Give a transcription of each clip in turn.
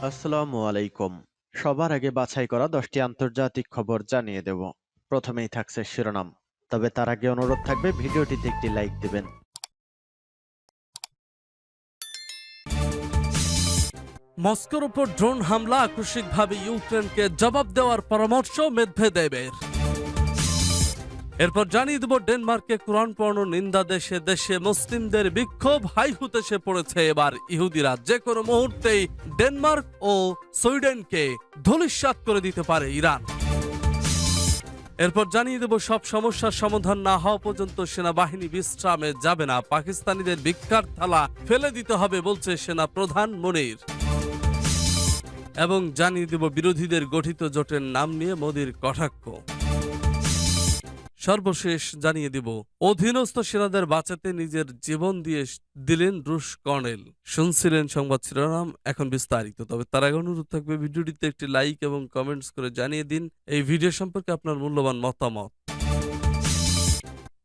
আসসালামু আলাইকুম। সবার আগে বাছাই করা 10টি আন্তর্জাতিক খবর জানিয়ে দেব। প্রথমেই থাকছে শিরোনাম। তবে তার আগে অনুরোধ থাকবে ভিডিওটিতে একটি লাইক দিবেন। মস্কোর উপর ড্রোন হামলা আকস্মিকভাবে ইউক্রেনকে জবাব দেওয়ার পরামর্শ মেদভেদেবের। এরপর জানিয়ে দেব ডেনমার্কে কোরআন পড়ানো নিন্দা দেশে দেশে মুসলিমদের বিক্ষোভ হাই হুতেশে পড়েছে এবার ইহুদিরা যে কোনো মুহূর্তেই ডেনমার্ক ও সুইডেনকে ধূলিসাৎ করে দিতে পারে ইরান। এরপর জানিয়ে দেব সব সমস্যার সমাধান না হওয়া পর্যন্ত সেনাবাহিনী বিশ্রামে যাবে না, পাকিস্তানিদের ভিক্ষার থালা ফেলে দিতে হবে বলছে সেনা প্রধান মনির। এবং জানিয়ে দেব বিরোধীদের গঠিত জোটের নাম নিয়ে মোদির কটাক্ষ। সর্বশেষ জানিয়ে দিব অধীনস্থ সেনাদের বাঁচাতে নিজের জীবন দিয়ে দিলেন রুশ কর্নেল। শুনছিলেন সংবাদ শিরোনাম, এখন বিস্তারিত। তবে তার আগে অনুরোধ থাকবে ভিডিওটিতে একটি লাইক এবং কমেন্টস করে জানিয়ে দিন এই ভিডিও সম্পর্কে আপনার মূল্যবান মতামত।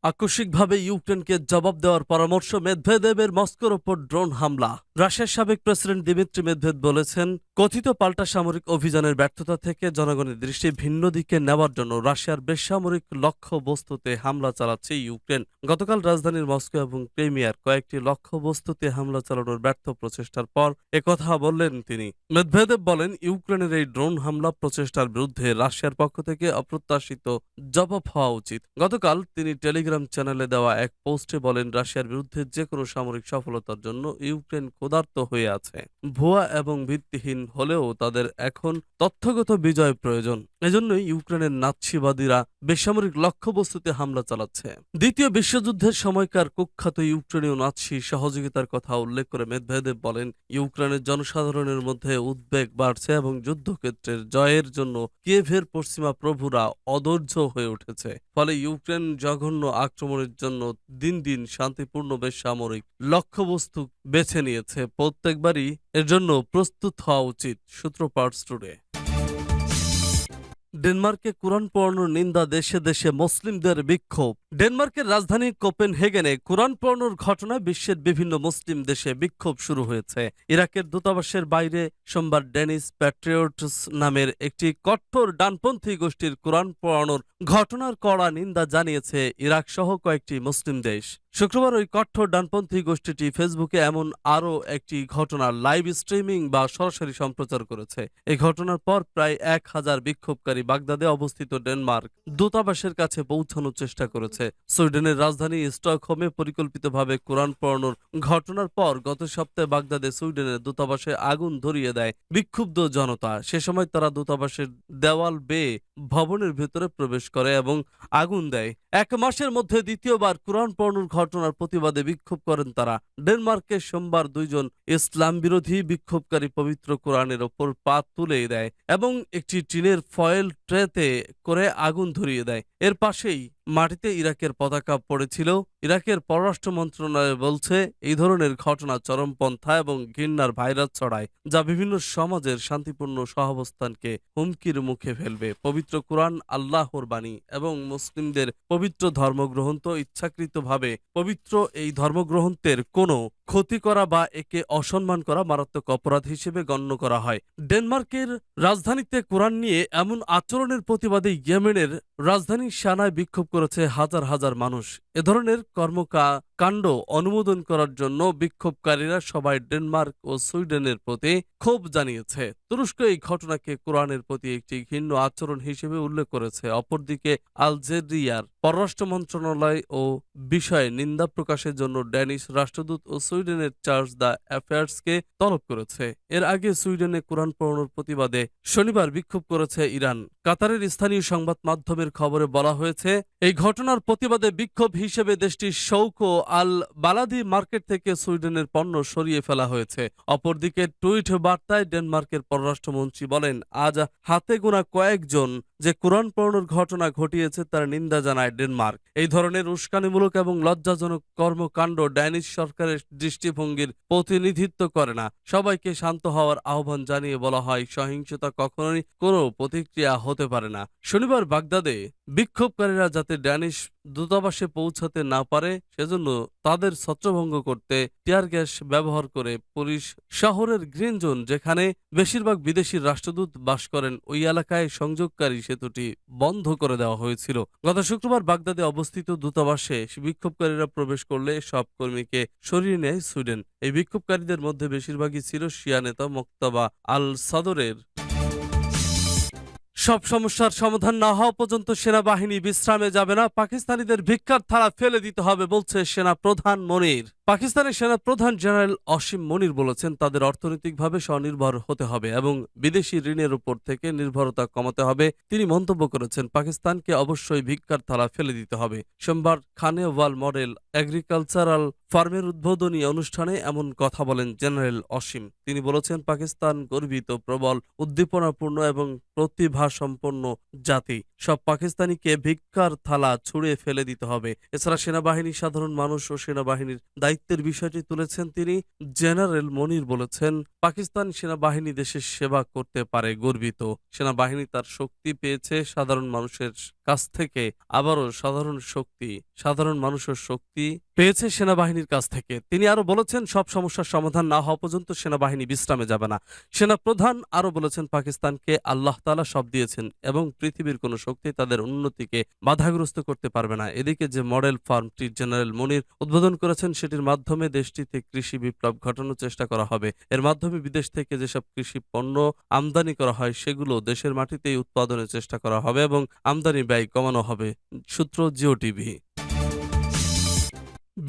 আকস্মিকভাবে ইউক্রেনকে জবাব দেওয়ার পরামর্শ মেদভেদেবের। মস্কোর ওপর ড্রোন হামলা। রাশিয়ার সাবেক প্রেসিডেন্ট দিমিত্রি মেদভেদ বলেছেন, কথিত পাল্টা সামরিক অভিযানের ব্যর্থতা থেকে জনগণের দৃষ্টি ভিন্ন দিকে নেওয়ার জন্য রাশিয়ার বেসামরিক লক্ষ্য বস্তুতে হামলা চালাচ্ছে ইউক্রেন। গতকাল রাজধানীর মস্কো এবং ক্রিমিয়ার কয়েকটি লক্ষ্য বস্তুতে হামলা চালানোর ব্যর্থ প্রচেষ্টার পর একথা বললেন তিনি। মেদভেদেব বলেন, ইউক্রেনের এই ড্রোন হামলা প্রচেষ্টার বিরুদ্ধে রাশিয়ার পক্ষ থেকে অপ্রত্যাশিত জবাব হওয়া উচিত। গতকাল তিনি টেলিগ্রাম চ্যানেলে দেওয়া এক পোস্টে বলেন, রাশিয়ার বিরুদ্ধে যে কোনো সামরিক সফলতার জন্য ইউক্রেন ক্ষুধার্ত হয়ে আছে। ভুয়া এবং ভিত্তিহীন হলেও তাদের এখন তথ্যগত বিজয় প্রয়োজন। এজন্যই ইউক্রেনের নাৎসিবাদীরা বেসামরিক লক্ষ্যবস্তুতে হামলা চালাচ্ছে। দ্বিতীয় বিশ্বযুদ্ধের সময়কার কুখ্যাত ইউক্রেনীয় নাৎসি সহযোগিতার কথা উল্লেখ করে মেদভেদেব বলেন, ইউক্রেনের জনসাধারণের মধ্যে উদ্বেগ বাড়ছে এবং যুদ্ধক্ষেত্রের জয়ের জন্য কিয়েভের পশ্চিমা প্রভুরা অধৈর্য হয়ে উঠেছে। ফলে ইউক্রেন জঘন্য আক্রমণের জন্য দিন দিন শান্তিপূর্ণ বেসামরিক লক্ষ্যবস্তু বেছে নিয়েছে। প্রত্যেকবারই এর জন্য প্রস্তুত হওয়া উচিত। সূত্র পার্টস টুডে। ডেনমার্কে কোরআন পড়ানোর নিন্দা দেশে দেশে মুসলিমদের বিক্ষোভ। ডেনমার্কের রাজধানী কোপেনহেগেনে কোরআন পড়ানোর ঘটনায় বিশ্বের বিভিন্ন মুসলিম দেশে বিক্ষোভ শুরু হয়েছে। ইরাকের দূতাবাসের বাইরে সোমবার ডেনিস প্যাট্রিয়টস নামের একটি কঠোর ডানপন্থী গোষ্ঠীর কোরআন পড়ানোর ঘটনার কড়া নিন্দা জানিয়েছে ইরাক সহ কয়েকটি মুসলিম দেশ। শুক্রবার ওই কঠোর ডানপন্থী গোষ্ঠীটি ফেসবুকে এমন আরও একটি ঘটনার লাইভ স্ট্রিমিং বা সরাসরি সম্প্রচার করেছে। এই ঘটনার পর প্রায় 1000 বিক্ষোভকারী বাগদাদে অবস্থিত ডেনমার্ক দূতাবাসের কাছে পৌঁছানোর চেষ্টা করেছে। সুইডেনের রাজধানী স্টকহোমে পরিকল্পিতভাবে কোরআন পড়ানোর ঘটনার পর গত সপ্তাহে বাগদাদে সুইডেনের দূতাবাসে আগুন ধরিয়ে দেয় বিক্ষুব্ধ জনতা। সে সময় তারা দূতাবাসের দেওয়াল বেয়ে ভবনের ভেতরে প্রবেশ করে এবং আগুন দেয়। 1 মাসের মধ্যে দ্বিতীয়বার কোরআন পড়ানোর ঘটনার প্রতিবাদে বিক্ষোভ করেন তারা। ডেনমার্কে সোমবার 2 জন ইসলাম বিরোধী বিক্ষোভকারী পবিত্র কোরআনের ওপর পা তুলে দেয় এবং একটি টিনের ফয়েল ট্রেতে করে আগুন ধরিয়ে দেয়। এর পাশেই মাটিতে ইরাকের পতাকা পড়েছিল। ইরাকের পররাষ্ট্র মন্ত্রণালয় বলছে, এই ধরনের ঘটনা চরমপন্থা এবং ঘৃণার ভাইরাস ছড়ায়, যা বিভিন্ন সমাজের শান্তিপূর্ণ সহাবস্থানকে হুমকির মুখে ফেলবে। পবিত্র কোরআন আল্লাহর বাণী এবং মুসলিমদের পবিত্র ধর্মগ্রন্থ। ইচ্ছাকৃতভাবে পবিত্র এই ধর্মগ্রন্থের কোনো ক্ষতি করা বা একে অসম্মান করা মারাত্মক অপরাধ হিসেবে গণ্য করা হয়। ডেনমার্কের রাজধানীতে কোরআন নিয়ে এমন আচরণের প্রতিবাদে ইয়েমেনের রাজধানী সানায় বিক্ষোভ করেছে হাজার হাজার মানুষ। এ ধরনের কর্মকাণ্ড অনুমোদন করার জন্য বিক্ষোভকারীরা সবাই ডেনমার্ক ও সুইডেনের প্রতি ক্ষোভ জানিয়েছে। তুরস্ক এই ঘটনাকে কোরআনের প্রতি একটি ঘৃণ্য আচরণ হিসেবে উল্লেখ করেছে। অপরদিকে আলজেরিয়ার পররাষ্ট্র মন্ত্রণালয় ও বিষয়ে নিন্দা প্রকাশের জন্য ড্যানিশ রাষ্ট্রদূত ও সুইডেনের চার্জ দ্য অ্যাফেয়ার্সকে তলব করেছে। এর আগে সুইডেনে কোরআন পড়ানোর প্রতিবাদে শনিবার বিক্ষোভ করেছে ইরান। কাতারের স্থানীয় সংবাদ মাধ্যমের খবরে বলা হয়েছে, এই ঘটনার প্রতিবাদে বিক্ষোভ হিসেবে দেশটির শৌকো আল বালাদি মার্কেট থেকে সুইডেনের পণ্য সরিয়ে ফেলা হয়েছে। অপরদিকে টুইট বার্তায় ডেনমার্কের পররাষ্ট্রমন্ত্রী বলেন, আজ হাতে গোনা কয়েকজন যে কোরআন পোড়ানোর ঘটনা ঘটিয়েছে তার নিন্দা জানায় ডেনমার্ক। এই ধরনের উস্কানিমূলক এবং লজ্জাজনক কর্মকাণ্ড ড্যানিশ সরকারের দৃষ্টিভঙ্গির প্রতিনিধিত্ব করে না। সবাইকে শান্ত হওয়ার আহ্বান জানিয়ে বলা হয়, সহিংসতা কখনোই কোনো প্রতিক্রিয়া হতে পারে না। শনিবার বাগদাদে বিক্ষোভকারীরা যাতে ড্যানিশ দূতাবাসে পৌঁছাতে না পারে সেজন্য তাদের ছত্রভঙ্গ করতে টিয়ার গ্যাস ব্যবহার করে পুলিশ শহরের গ্রিন জোন, যেখানে বেশিরভাগ বিদেশি রাষ্ট্রদূত বাস করেন, ওই এলাকায় সংযোগকারী সেতুটি বন্ধ করে দেওয়া হয়েছিল। গত শুক্রবার বাগদাদে অবস্থিত দূতাবাসে বিক্ষোভকারীরা প্রবেশ করলে সব কর্মীকে সরিয়ে নেয় সুইডেন। এই বিক্ষোভকারীদের মধ্যে বেশিরভাগই ছিল শিয়া নেতা মোক্তাবা আল সাদরের। সব সমস্যার সমাধান না হওয়া পর্যন্ত সেনাবাহিনী বিশ্রামে যাবে না, পাকিস্তানিদের ভিক্ষার থালা ফেলে দিতে হবে বলছে সেনা প্রধান মনির। পাকিস্তানের সেনা প্রধান জেনারেল অসীম মনির বলেছেন, তাদের অর্থনৈতিকভাবে স্বনির্ভর হতে হবে এবং বিদেশি ঋণের উপর থেকে নির্ভরতা কমাতে হবে। তিনি মন্তব্য করেছেন, পাকিস্তানকে অবশ্যই ভিক্ষার থালা ফেলে দিতে হবে। সোমবার খানেওয়াল মডেল এগ্রিকালচারাল ফার্মের উদ্বোধনী অনুষ্ঠানে এমন কথা বলেন জেনারেল অসীম। তিনি বলেছেন, পাকিস্তান গর্বিত, প্রবল, উদ্দীপনাপূর্ণ এবং প্রতিভাসম্পন্ন জাতি। সব পাকিস্তানিকে ভিক্ষার থালা ছুঁড়ে ফেলে দিতে হবে। এছাড়া সেনাবাহিনী, সাধারণ মানুষ ও সেনাবাহিনীর দায়িত্বের বিষয়টি তুলেছেন তিনি। জেনারেল মনির বলেছেন, পাকিস্তান সেনাবাহিনী দেশের সেবা করতে পারে, গর্বিত। সেনাবাহিনী তার শক্তি পেয়েছে সাধারণ মানুষের কাছ থেকে, আবারও সাধারণ মানুষের শক্তি পেয়েছে সেনাবাহিনীর কাছ থেকে। তিনি আরো বলেছেন, সব সমস্যার সমাধান না হওয়া পর্যন্ত সেনাবাহিনী বিশ্রামে যাবে না। সেনা প্রধান আরো বলেছেন, পাকিস্তানকে আল্লাহ তাআলা সব দিয়েছেন এবং পৃথিবীর কোনো শক্তি তাদের উন্নতিকে বাধাগ্রস্ত করতে পারবে না। এদিকে যে মডেল ফার্মটি জেনারেল মনির উদ্বোধন করেছেন সেটির মাধ্যমে দেশটিতে কৃষি বিপ্লব ঘটানোর চেষ্টা করা হবে। এর মাধ্যমে বিদেশ থেকে যেসব কৃষি পণ্য আমদানি করা হয় সেগুলো দেশের মাটিতেই উৎপাদনের চেষ্টা করা হবে এবং আমদানি ব্যয় কমানো হবে। সূত্র জিও টিভি।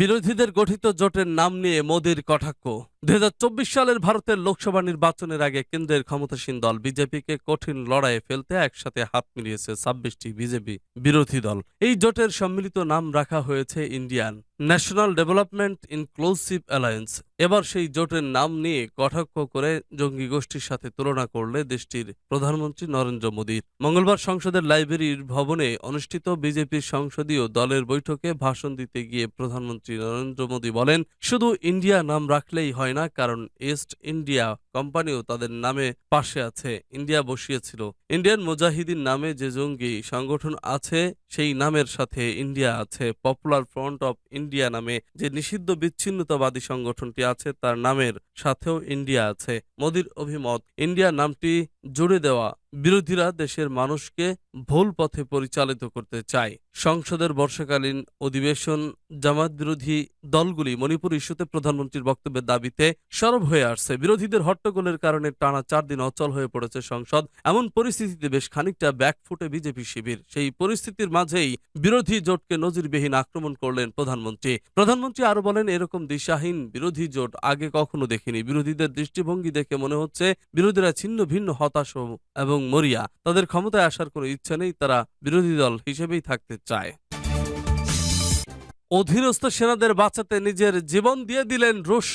বিরোধীদের গঠিত জোটের নাম নিয়ে মোদির কটাক্ষ। 2024 সালের ভারতের লোকসভা নির্বাচনের আগে কেন্দ্রের ক্ষমতাসীন দল বিজেপিকে কঠিন লড়াইয়ে ফেলতে একসাথে হাত মিলিয়েছে 26টি বিজেপি বিরোধী দল। এই জোটের সম্মিলিত নাম রাখা হয়েছে Indian national development inclusive alliance. এবার সেই জোটের নাম নিয়ে কটাক্ষ করে জঙ্গি গোষ্ঠীর সাথে তুলনা করলে দেশটির প্রধানমন্ত্রী নরেন্দ্র মোদীর। মঙ্গলবার সংসদের লাইব্রেরির ভবনে অনুষ্ঠিত বিজেপির সংসদীয় দলের বৈঠকে ভাষণ দিতে গিয়ে প্রধানমন্ত্রী নরেন্দ্র মোদী বলেন, শুধু ইন্ডিয়া নাম রাখলেই হয় না, কারণ ইস্ট ইন্ডিয়া কোম্পানিও তাদের নামে পাশে আছে, ইন্ডিয়া বসিয়েছিল। ইন্ডিয়ান মুজাহিদিন নামে যে জঙ্গি সংগঠন আছে সেই নামের সাথে ইন্ডিয়া আছে। পপুলার ফ্রন্ট অফ ইন্ডিয়া নামে যে নিষিদ্ধ বিচ্ছিন্নতাবাদী সংগঠনটি আছে তার নামের সাথেও ইন্ডিয়া আছে। মোদির অভিমত, ইন্ডিয়া নামটি জুড়ে দেওয়া বিরোধীরা দেশের মানুষকে ভুল পথে পরিচালিত করতে চায়। সংসদের বর্ষাকালীন অধিবেশন জামাত বিরোধী দলগুলি মণিপুর ইস্যুতে প্রধানমন্ত্রীর বক্তব্যের দাবিতে সরব হয়ে আসছে। বিরোধীদের হট্টগোলের কারণে টানা 4 দিন অচল হয়ে পড়েছে সংসদ। এমন পরিস্থিতিতে বেশ খানিকটা ব্যাকফুটে বিজেপি শিবির। সেই পরিস্থিতির মাঝেই বিরোধী জোটকে নজিরবিহীন আক্রমণ করলেন প্রধানমন্ত্রী আরো বলেন, এরকম দিশাহীন বিরোধী জোট আগে কখনো দেখিনি। বিরোধীদের দৃষ্টিভঙ্গি দেখে মনে হচ্ছে বিরোধীরা ছিন্ন ভিন্ন, হতাশ এবং মরিয়া। তাদের ক্ষমতায় আসার কোনো ইচ্ছা নেই, তারা বিরোধী দল হিসেবেই থাকতে চায়। অধীনস্থ সেনাদের বাঁচাতে নিজের জীবন দিয়ে দিলেন রুশ